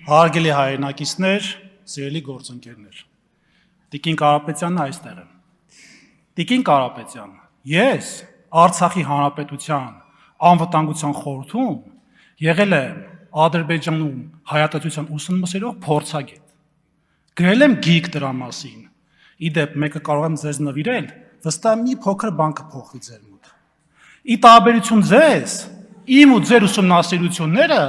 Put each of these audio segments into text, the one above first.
Հարգելի հայրենակիցներ, սիրելի գործընկերներ, Տիկին Կարապետյանն այստեղ է։ Տիկին Կարապետյան, ես Արցախի Հանրապետության անվտանգության խորհրդում եղել եմ Ադրբեջանում հայատացության ուսումնասիրող փորձագետ։ Գրել եմ գիրք դրա մասին։ Իդեպ մեկը կարող եմ ձեզ նվիրել, վստահ մի փոքր բան կփոխվի ձեր մոտ։ Ի տարբերություն ձեզ, իմ ու ձեր ուսումնասիրությունները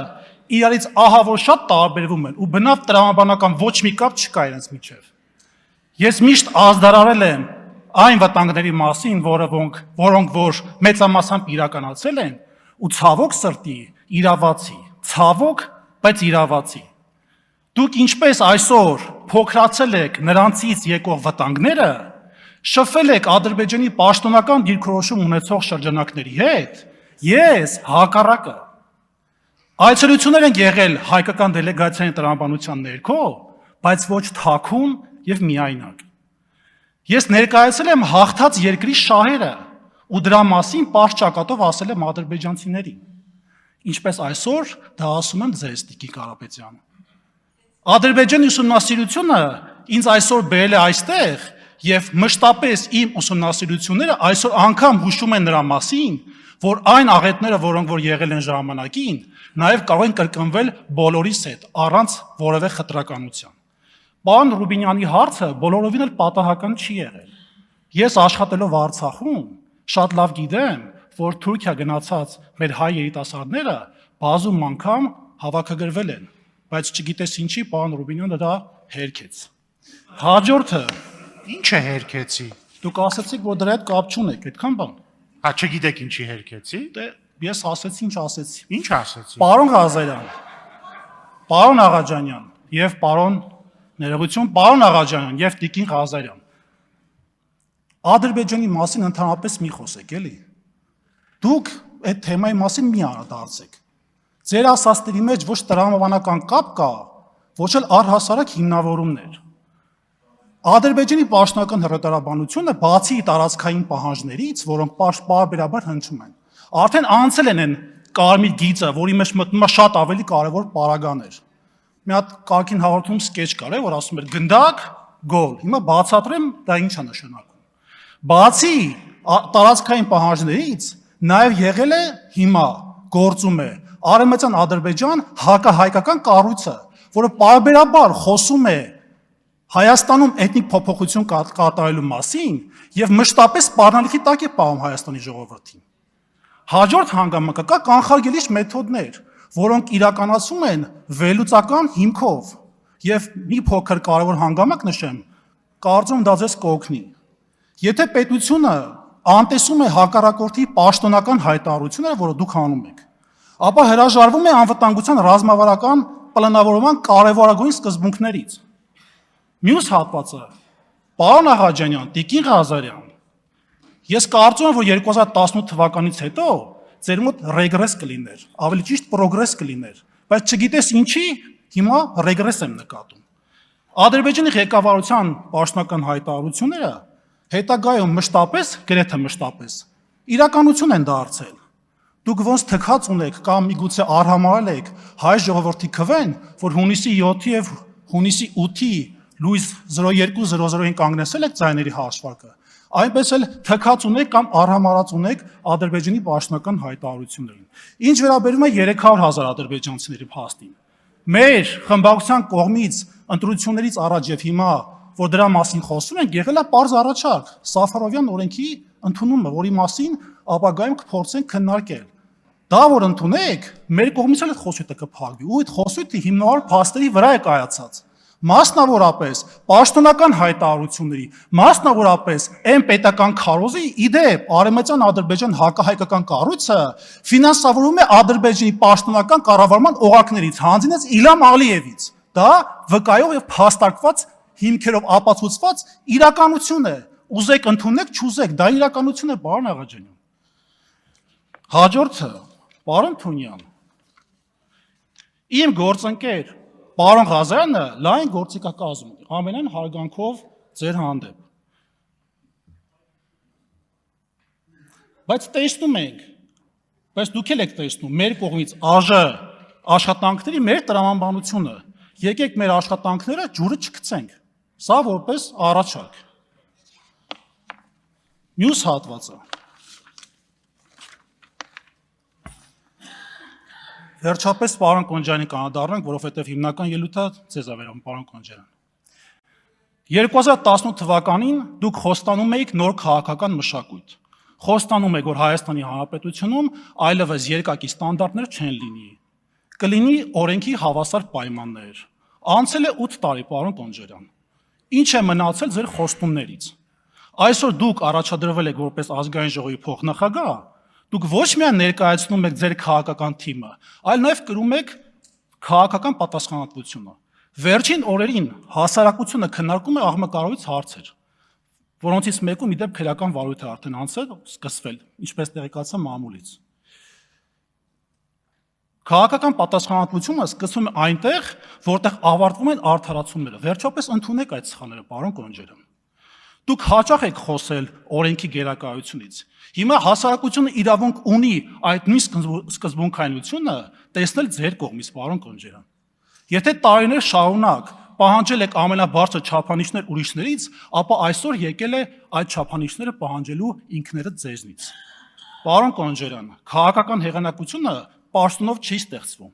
իրարից ահավոր շատ տարբերվում են ու բնավ տրամաբանական ոչ մի կապ չկա իրենց միջև։ Ես միշտ ազդարարել եմ այն վտանգների մասին, որոնք որ մեծամասամբ իրականացել են ու ցավոք սրտի իրավացի, ցավոք, բայց իրավացի։ Դուք ինչպես այսօր փոքրացել եք նրանցից եկող վտանգները, շփվել եք Ադրբեջանի պաշտոնական դիրքորոշում ունեցող շրջանակների հետ, ես հակառակը։ Այցելություններ են եղել հայկական դելեգացիայի տրամաբանության ներքո, բայց ոչ թաքուն եւ միայնակ։ Ես ներկայացել եմ հաղթած երկրի շահերը ու դրա մասին պարզ ճակատով ասել եմ ադրբեջանցիներին։ Ինչպես այսօր դա ասում եմ ձեզ, Տիկին Կարապետյան։ Ադրբեջանի ուսումնասիրությունը ինձ այսօր բերել է այստեղ եւ մշտապես իմ ուսումնասիրությունները այսօր անգամ հուշում են նրա մասին, որ այն աղետները, որոնք որ եղել են ժամանակին, նաև կարող են կրկնվել բոլորիս հետ, առանց որևէ խտրականության։ Պարոն Ռուբինյանի հարցը բոլորովին էլ պատահական չի եղել։ Ես աշխատելով Արցախում շատ լավ գիտեմ, որ Թուրքիա գնացած մեր հայ երիտասարդները բազում անգամ հավաքագրվել են, բայց չգիտես ինչի պարոն Ռուբինյանը դա հերքեց։ Հաջորդը, Ինչ է հերքեցի։ դուք ասացիք, որ դրա հետ կապ չունեք, այդքան բան։ Հա, չգիտեք ինչի հերքեցի։ Դե ես ասեցի, ինչ ասեցի։ Ինչ ասեցի։ Պարոն Ղազարյան, պարոն Աղաջանյան եւ պարոն ներողություն, պարոն Աղաջանյան եւ Տիկին Ղազարյան։ Ադրբեջանի մասին ընդհանրապես մի խոսեք, էլի։ Դուք այդ թեմայի մասին մի անդրադարձեք։ Ձեր ասածների մեջ ոչ տրամաբանական կապ կա, ոչ էլ առհասարակ հիմնավորումներ։ Ադրբեջանի պաշտոնական հռետորաբանությունը բացի տարածքային պահանջներից, որոնք պարբերաբար հնչում են, արդեն անցել են այն կարմիր գիծը, որի մեջ մտնում է շատ ավելի կարևոր պարագաներ։ Մի հատ կարգին հաղորդում սկեչ կար, որ ասում էր գնդակ, գոլ։ Հիմա բացատրեմ դա ինչ է նշանակում։ Բացի տարածքային պահանջներից, նաև եղել է հիմա գործում է Արևմտյան Ադրբեջան հակահայկական կառույցը, որը պարբերաբար խոսում է Հայաստանում էթնիկ փոփոխություն կատարելու մասին եւ մշտապես սպառնալիքի տակ է պահում Հայաստանի ժողովրդին։ Հաջորդ հանգամանքը կա կանխարգելիչ մեթոդներ, որոնք իրականացում են վերլուծական հիմքով եւ մի փոքր կարևոր հանգամանք նշեմ, կարծում դա ձեզ կօգնի։ Եթե պետությունը անտեսում է հակառակորդի պաշտոնական հայտարարությունները, որը դուք անում եք, ապա հրաժարվում է անվտանգության ռազմավարական պլանավորման կարևորագույն սկզբունքներից։ Մյուս հատվածը, պարոն Աղաջանյան, Տիկին Ղազարյան, ես կարծում եմ, որ 2018 թվականից հետո ձեր մոտ ռեգրես կլիներ, ավելի ճիշտ պրոգրես կլիներ, բայց չգիտես ինչի, հիմա ռեգրես եմ նկատում։ Ադրբեջանի ղեկավարության պաշտոնական հայտարարությունները հետագայում մշտապես, գրեթե մշտապես, իրականություն են դարձել։ Դուք ոնց թքած ունեք կամ միգուցե արհամարել եք հայ ժողովրդի քվեն, որ հունիսի 7-ի եւ հունիսի 8-ի լույս 02:00-ին կանգնեցել եք ձայների հաշվարկը, այնպես էլ թքած ունեք կամ արհամարած ունեք Ադրբեջանի պաշտոնական հայտարարություններին։ Ինչ վերաբերում է 300,000 ադրբեջանցիների փաստին, մեր խմբակցության կողմից ընտրություններից առաջ եւ հիմա, որ դրա մասին խոսում ենք, եղել է պարզ առաջարկ Սաֆարովյան օրենքի ընդունումը, որի մասին ապագայում կփորձենք քննարկել։ Դա որ ընդունեք, մեր կողմից էլ այդ խոսույթը կփակվի, ու այդ խոսույթը հիմնավոր փաստերի վրա է կայացած։ Մասնավորապես պաշտոնական հայտարարությունների, մասնավորապես այն պետական քարոզի, իդեպ Արևմտյան Ադրբեջան հակահայկական կառույցը ֆինանսավորում է Ադրբեջանի պաշտոնական կառավարման օղակներից, հանձինեց Իլհամ Ալիևից։ Դա վկայող եւ փաստարկված հիմքերով ապացուցված իրականություն է։ Ուզեք ընդունեք, չուզեք, դա իրականություն է, պարոն Աղաջանյան։ Հաջորդը, պարոն Թունյան, իմ գործընկեր Պարոն Ղազարյանը լայն գործիքակազմ ունի, ամենայն հարգանքով ձեր հանդեպ։ Բայց տեսնում ենք, բայց դուք էլ եք տեսնում մեր կողմից ԱԺ աշխատանքների մեր տրամաբանությունը եկեք մեր աշխատանքները ջուրը չգցենք։ Սա որպես առաջարկ։ Մյուս հատվածը։ Վերջապես պարոն Կոնջյանի կանադառնանք, որովհետև հիմնական ելույթը ձեզ է վերաբերում, պարոն Կոնջյան։ 2018 թվականին դուք խոստանում էիք նոր քաղաքական մշակույթ։ Խոստանում եք, որ Հայաստանի Հանրապետությունում այլևս երկակի ստանդարտներ չեն լինի։ Կլինի օրենքի հավասար պայմաններ։ Անցել է 8 տարի, պարոն Կոնջյան։ Ինչ է մնացել ձեր խոստումներից։ Այսօր դուք առաջադրվել եք որպես ազգային ժողովի փոխնախագահ, դուք ոչ միայն ներկայացնում եք ձեր քաղաքական թիմը, այլ նաև կրում եք քաղաքական պատասխանատվությունը։ Վերջին օրերին հասարակությունը քննարկում է աղմկարարույց հարցեր, որոնցից մեկում իդեպ քրեական վարույթ է արդեն անցել, սկսվել, ինչպես տեղեկացա մամուլից։ Քաղաքական պատասխանատվությունը սկսվում է այնտեղ, որտեղ ավարտվում են արդարացումները։ Վերջապես ընդունեք այդ սխալները, պարոն Կոնջյան։ Դուք հաճախ եք խոսել օրենքի գերակայությունից։ Հիմա հասարակությունը իրավունք ունի այդ նույն սկզբունքայնությունը տեսնել ձեր կողմից, պարոն Կոնջյան։ Եթե տարիներ շարունակ պահանջել եք ամենաբարձր չափանիշներ ուրիշներից, ապա այսօր եկել է այդ չափանիշները պահանջելու ինքներդ ձեզնից։ Պարոն Կոնջյան, քաղաքական հեղինակությունը պաշտոնով չի ստեղծվում։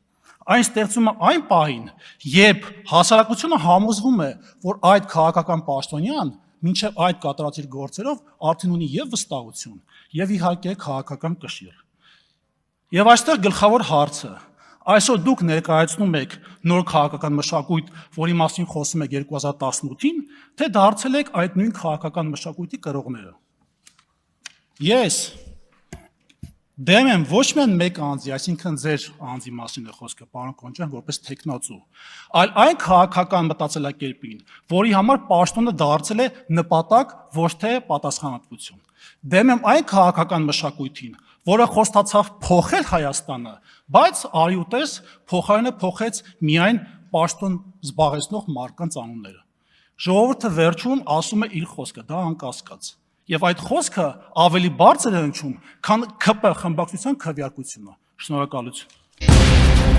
Այն ստեղծվում է այն պահին, երբ հասարակությունը համոզվում է, որ այդ քաղաքական պաշտոնյան մինչև այդ կատարած իր գործերով արդեն ունի եւ վստահություն, եւ իհարկե քաղաքական կշիռ։ Եվ այստեղ գլխավոր հարցը. այսօր դուք ներկայացնում եք նոր քաղաքական մշակույթ, որի մասին խոսում եք 2018-ին, թե դարձել եք այդ նույն քաղաքական մշակույթի կրողները։ Ես դեմ եմ ոչ միայն մեկ անձի, այսինքն ձեր անձի մասին է խոսքը, պարոն Կոնջյան, որպես տեխնացու, այլ այն քաղաքական մտածելակերպին, որի համար պաշտոնը դարձել է նպատակ, ոչ թե պատասխանատվություն։ Դեմ եմ այն քաղաքական մշակույթին, որը խոստացավ փոխել Հայաստանը, բայց արի ու տես փոխարենը փոխեց միայն պաշտոն զբաղեցնող մարդկանց անունները։ Ժողովուրդը վերջում ասում է իր խոսքը, դա անկասկած։ Եվ այդ խոսքը ավելի բարձր է հնչում, քան ԿՊ խմբակցության քվեարկությունը։ Շնորհակալություն։